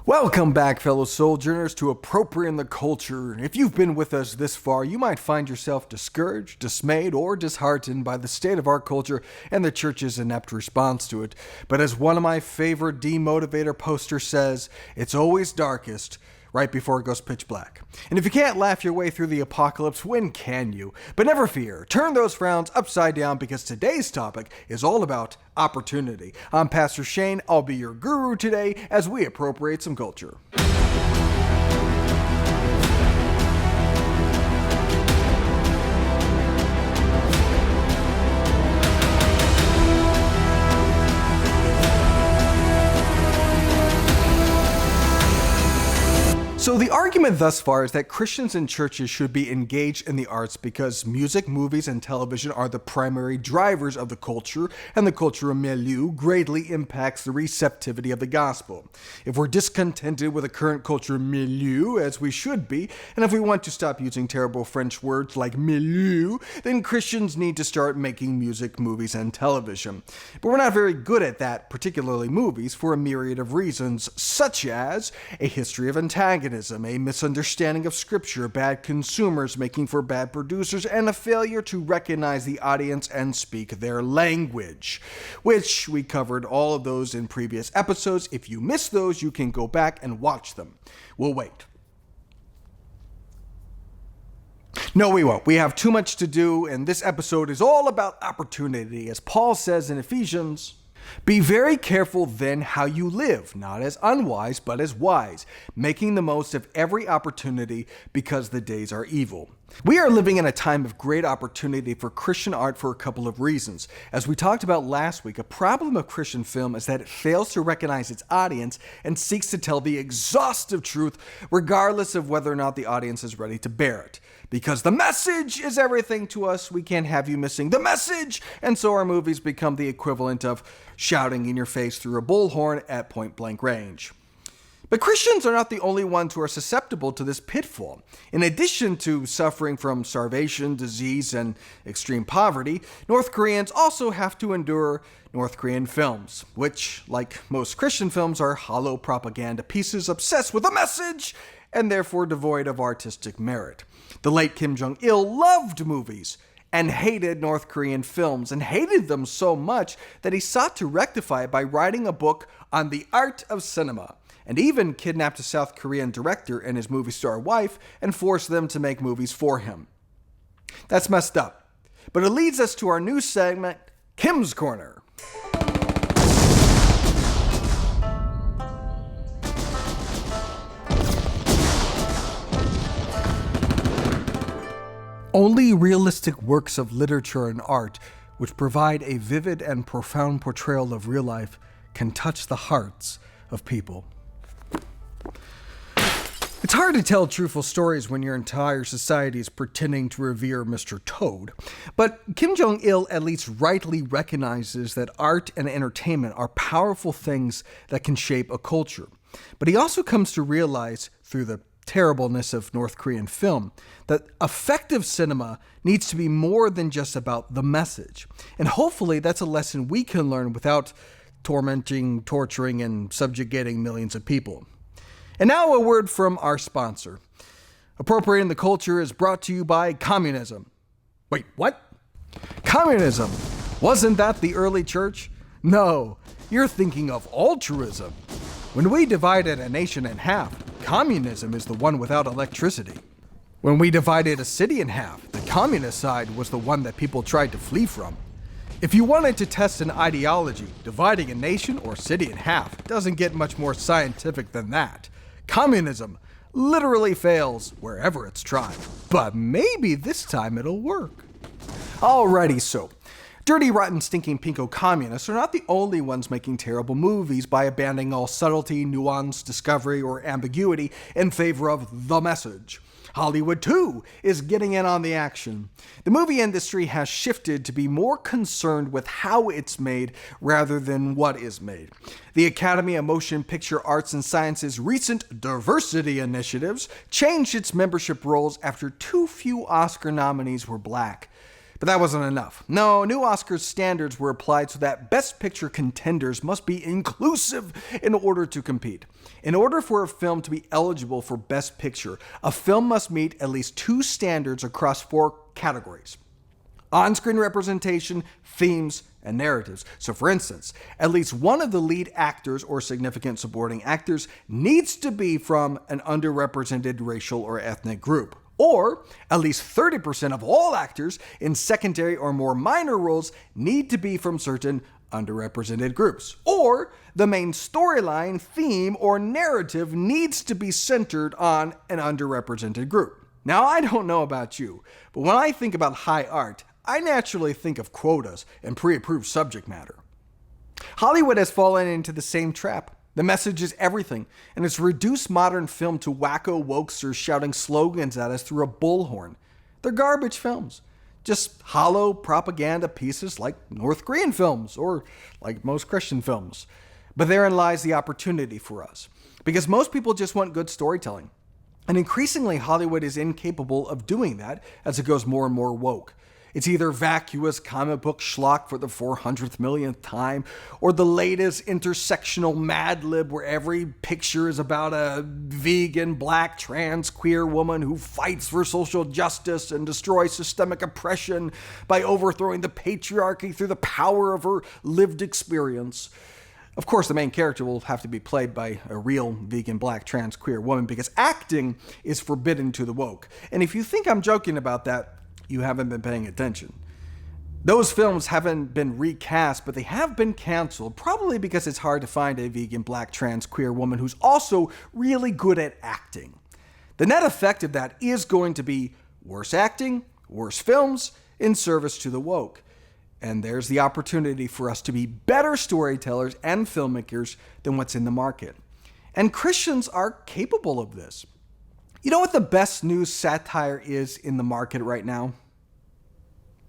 Welcome back, fellow sojourners, to Appropriating the Culture. If you've been with us this far, you might find yourself discouraged, dismayed, or disheartened by the state of our culture and the church's inept response to it. But as one of my favorite demotivator posters says, it's always darkest right before it goes pitch black. And if you can't laugh your way through the apocalypse, when can you? But never fear, turn those frowns upside down because today's topic is all about opportunity. I'm Pastor Shane. I'll be your guru today as we appropriate some culture. So the argument thus far is that Christians and churches should be engaged in the arts because music, movies, and television are the primary drivers of the culture, and the cultural milieu greatly impacts the receptivity of the gospel. If we're discontented with the current cultural milieu, as we should be, and if we want to stop using terrible French words like milieu, then Christians need to start making music, movies, and television. But we're not very good at that, particularly movies, for a myriad of reasons, such as a history of antagonism, a misunderstanding of scripture, bad consumers making for bad producers, and a failure to recognize the audience and speak their language, which we covered all of those in previous episodes. If you missed those, you can go back and watch them. We'll wait. No, we won't. We have too much to do, and this episode is all about opportunity. As Paul says in Ephesians, "Be very careful then how you live, not as unwise, but as wise, making the most of every opportunity because the days are evil." We are living in a time of great opportunity for Christian art for a couple of reasons. As we talked about last week, a problem of Christian film is that it fails to recognize its audience and seeks to tell the exhaustive truth regardless of whether or not the audience is ready to bear it. Because the message is everything to us, we can't have you missing the message, and so our movies become the equivalent of shouting in your face through a bullhorn at point-blank range. But Christians are not the only ones who are susceptible to this pitfall. In addition to suffering from starvation, disease, and extreme poverty, North Koreans also have to endure North Korean films, which, like most Christian films, are hollow propaganda pieces obsessed with a message and therefore devoid of artistic merit. The late Kim Jong-il loved movies and hated North Korean films, and hated them so much that he sought to rectify it by writing a book on the art of cinema, and even kidnapped a South Korean director and his movie star wife and forced them to make movies for him. That's messed up. But it leads us to our new segment, Kim's Corner. Only realistic works of literature and art, which provide a vivid and profound portrayal of real life, can touch the hearts of people. It's hard to tell truthful stories when your entire society is pretending to revere Mr. Toad, but Kim Jong-il at least rightly recognizes that art and entertainment are powerful things that can shape a culture. But he also comes to realize, through the terribleness of North Korean film, that effective cinema needs to be more than just about the message. And hopefully that's a lesson we can learn without tormenting, torturing, and subjugating millions of people. And now a word from our sponsor. Appropriating the Culture is brought to you by communism. Wait, what? Communism? Wasn't that the early church? No, you're thinking of altruism. When we divided a nation in half, communism is the one without electricity. When we divided a city in half, the communist side was the one that people tried to flee from. If you wanted to test an ideology, dividing a nation or city in half doesn't get much more scientific than that. Communism literally fails wherever it's tried. But maybe this time it'll work. Alrighty, so dirty, rotten, stinking pinko communists are not the only ones making terrible movies by abandoning all subtlety, nuance, discovery, or ambiguity in favor of the message. Hollywood, too, is getting in on the action. The movie industry has shifted to be more concerned with how it's made rather than what is made. The Academy of Motion Picture Arts and Sciences' recent diversity initiatives changed its membership roles after too few Oscar nominees were black. But that wasn't enough. No, new Oscars standards were applied so that Best Picture contenders must be inclusive in order to compete. In order for a film to be eligible for Best Picture, a film must meet at least 2 standards across 4 categories: on-screen representation, themes, and narratives. So for instance, at least one of the lead actors or significant supporting actors needs to be from an underrepresented racial or ethnic group. Or at least 30% of all actors in secondary or more minor roles need to be from certain underrepresented groups. Or the main storyline, theme, or narrative needs to be centered on an underrepresented group. Now, I don't know about you, but when I think about high art, I naturally think of quotas and pre-approved subject matter. Hollywood has fallen into the same trap. The message is everything, and it's reduced modern film to wacko wokesters shouting slogans at us through a bullhorn. They're garbage films. Just hollow propaganda pieces like North Korean films, or like most Christian films. But therein lies the opportunity for us, because most people just want good storytelling. And increasingly, Hollywood is incapable of doing that as it goes more and more woke. It's either vacuous comic book schlock for the 400th millionth time, or the latest intersectional Mad Lib where every picture is about a vegan, black, trans, queer woman who fights for social justice and destroys systemic oppression by overthrowing the patriarchy through the power of her lived experience. Of course, the main character will have to be played by a real vegan, black, trans, queer woman because acting is forbidden to the woke. And if you think I'm joking about that, you haven't been paying attention. Those films haven't been recast, but they have been canceled, probably because it's hard to find a vegan, black, trans, queer woman who's also really good at acting. The net effect of that is going to be worse acting, worse films, in service to the woke. And there's the opportunity for us to be better storytellers and filmmakers than what's in the market. And Christians are capable of this. You know what the best news satire is in the market right now?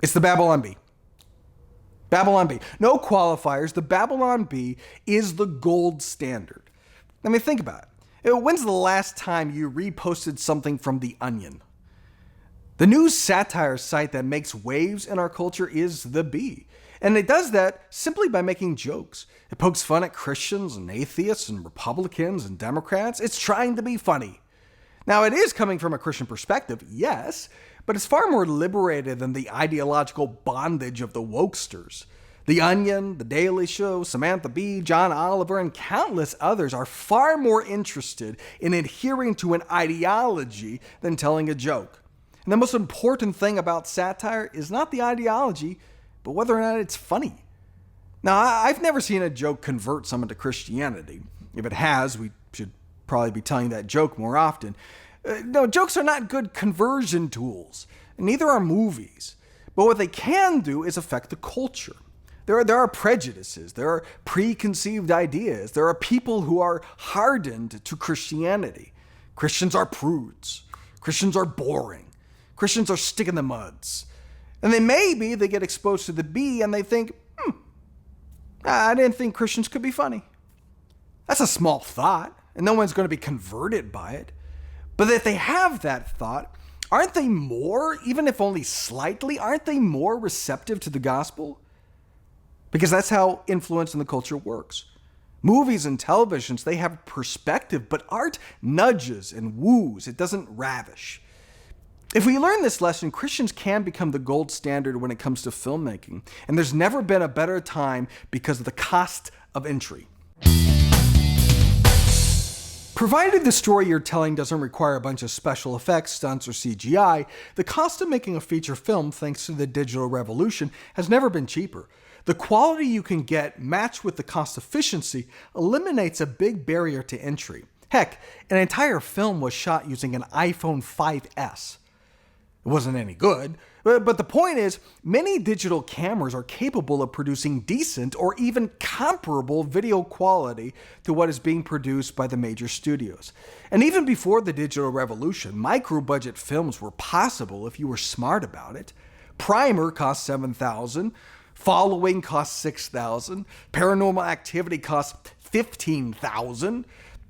It's the Babylon Bee. Babylon Bee. No qualifiers. The Babylon Bee is the gold standard. I mean, think about it. When's the last time you reposted something from The Onion? The news satire site that makes waves in our culture is The Bee. And it does that simply by making jokes. It pokes fun at Christians and atheists and Republicans and Democrats. It's trying to be funny. Now, it is coming from a Christian perspective, yes, but it's far more liberated than the ideological bondage of the wokesters. The Onion, The Daily Show, Samantha Bee, John Oliver, and countless others are far more interested in adhering to an ideology than telling a joke. And the most important thing about satire is not the ideology, but whether or not it's funny. Now, I've never seen a joke convert someone to Christianity. If it has, we should probably be telling that joke more often. No, jokes are not good conversion tools, and neither are movies. But what they can do is affect the culture. There are prejudices, there are preconceived ideas, there are people who are hardened to Christianity. Christians are prudes. Christians are boring. Christians are stick in the muds. And then maybe they get exposed to the Bee and they think, I didn't think Christians could be funny. That's a small thought, and no one's going to be converted by it. But if they have that thought, aren't they more, even if only slightly, aren't they more receptive to the gospel? Because that's how influence in the culture works. Movies and televisions, they have perspective, but art nudges and woos. It doesn't ravish. If we learn this lesson, Christians can become the gold standard when it comes to filmmaking. And there's never been a better time because of the cost of entry. Provided the story you're telling doesn't require a bunch of special effects, stunts, or CGI, the cost of making a feature film, thanks to the digital revolution, has never been cheaper. The quality you can get, matched with the cost efficiency, eliminates a big barrier to entry. Heck, an entire film was shot using an iPhone 5S. It wasn't any good, but the point is, many digital cameras are capable of producing decent or even comparable video quality to what is being produced by the major studios. And even before the digital revolution, micro-budget films were possible if you were smart about it. Primer cost $7,000, Following cost $6,000, Paranormal Activity cost $15,000.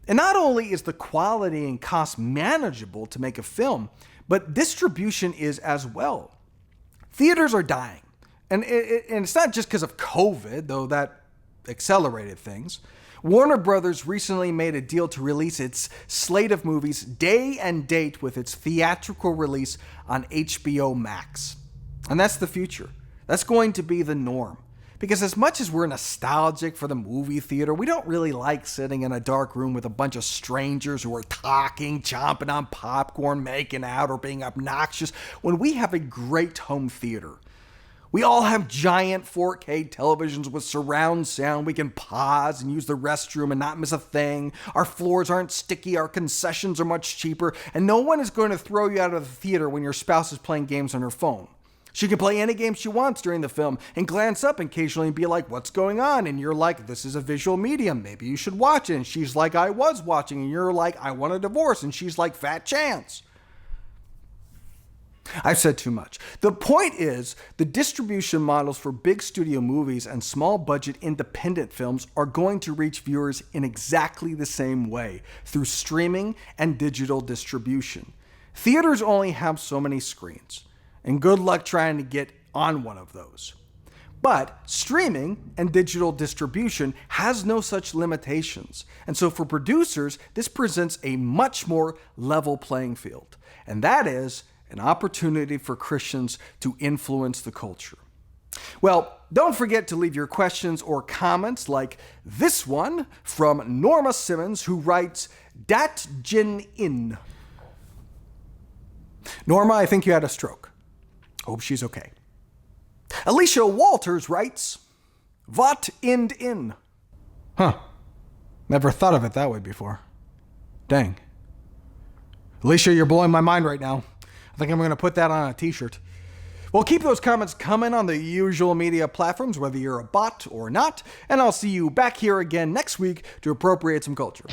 And not only is the quality and cost manageable to make a film, but distribution is as well. Theaters are dying. And it's not just because of COVID, though that accelerated things. Warner Brothers recently made a deal to release its slate of movies day and date with its theatrical release on HBO Max. And that's the future. That's going to be the norm. Because as much as we're nostalgic for the movie theater, we don't really like sitting in a dark room with a bunch of strangers who are talking, chomping on popcorn, making out, or being obnoxious when we have a great home theater. We all have giant 4K televisions with surround sound. We can pause and use the restroom and not miss a thing. Our floors aren't sticky. Our concessions are much cheaper. And no one is going to throw you out of the theater when your spouse is playing games on her phone. She can play any game she wants during the film and glance up occasionally and be like, what's going on? And you're like, this is a visual medium. Maybe you should watch it. And she's like, I was watching. And you're like, I want a divorce. And she's like, fat chance. I've said too much. The point is, the distribution models for big studio movies and small budget independent films are going to reach viewers in exactly the same way, through streaming and digital distribution. Theaters only have so many screens, and good luck trying to get on one of those. But streaming and digital distribution has no such limitations. And so for producers, this presents a much more level playing field. And that is an opportunity for Christians to influence the culture. Well, don't forget to leave your questions or comments like this one from Norma Simmons, who writes, Dat Jin In. Norma, I think you had a stroke. Hope she's okay. Alicia Walters writes, Wat ind in. Huh. Never thought of it that way before. Dang. Alicia, you're blowing my mind right now. I think I'm going to put that on a t-shirt. Well, keep those comments coming on the usual media platforms, whether you're a bot or not, and I'll see you back here again next week to appropriate some culture.